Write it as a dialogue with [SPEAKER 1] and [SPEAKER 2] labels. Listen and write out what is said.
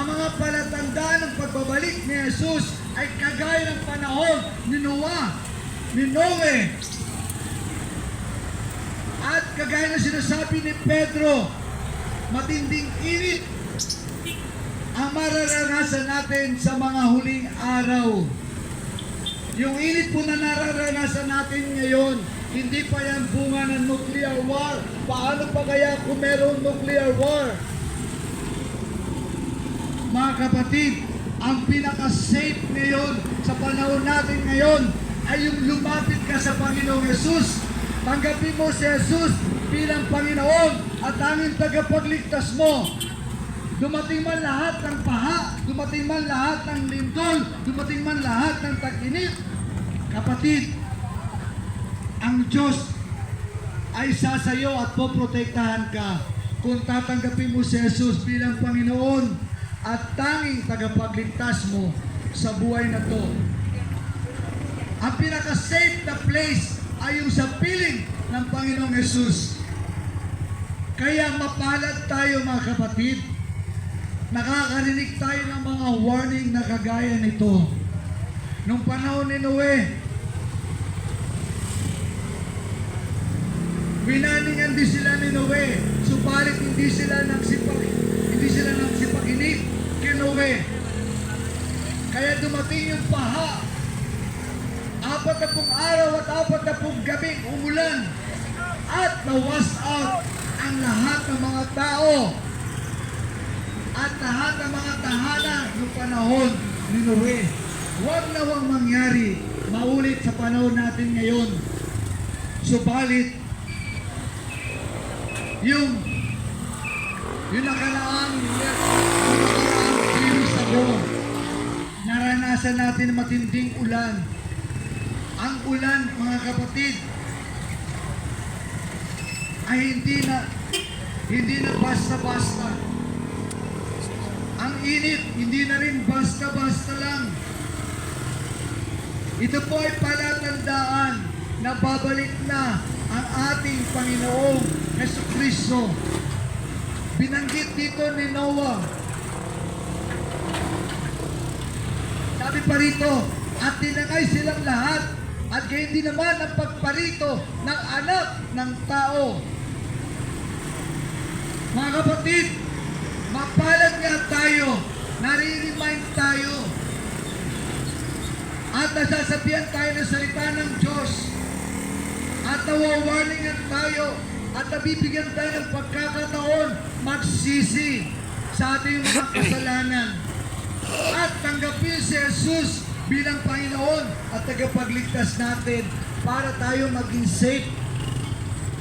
[SPEAKER 1] mga palatandaan ng pagbabalik ni Jesus ay kagaya ng panahon ni Noah, ni Noe. At kagaya na sinasabi ni Pedro, matinding init ang mararanasan natin sa mga huling araw. Yung init po na nararanasan natin ngayon, hindi pa yan bunga ng nuclear war. Paano pa kaya kung meron nuclear war? Mga kapatid, ang pinaka-safe ngayon sa panahon natin ngayon ay yung lumapit ka sa Panginoong Jesus. Tanggapin mo si Jesus bilang Panginoon at tanging tagapagligtas mo. Dumating man lahat ng paha, dumating man lahat ng lindol, dumating man lahat ng tag-init. Kapatid, ang Diyos ay sasayo at poprotektahan ka kung tatanggapin mo si Jesus bilang Panginoon at tanging tagapagligtas mo sa buhay na to. Ang pinaka-safe na place ay yung sa piling ng Panginoong Jesus. Kaya mapalad tayo mga kapatid. Nakakarinig tayo ng mga warning na kagaya nito. Nung panahon ni Noe, winaningan din sila ni Noe, subalit hindi sila nagsipakinig kay Noe. Kaya dumating yung paha. 40 araw at 40 gabing umulan at na-wash out ang lahat ng mga tao at lahat ng mga tahanan ng panahon ni Noe. Huwag nawang mangyari, maulit sa panahon natin ngayon. Subalit, yung nakaraang years ago, naranasan natin matinding ulan. Ang ulan, mga kapatid, ay hindi na basta-basta. Ang init, hindi na rin basta-basta lang. Ito po ay palatandaan na babalik na ang ating Panginoong Jesucristo. Binanggit dito ni Noah. Sabi pa rito, at tinangay silang lahat at gayon din naman ang pagparito ng anak ng tao. Mga kapatid, mapalad nga tayo, nare-remind tayo, at nasasabihan tayo ng salita ng Diyos, at nawawarningan tayo, at nabibigyan tayo ng pagkakataon magsisi sa ating mga kasalanan, at tanggapin si Jesus bilang Panginoon at tagapagligtas natin para tayo maging safe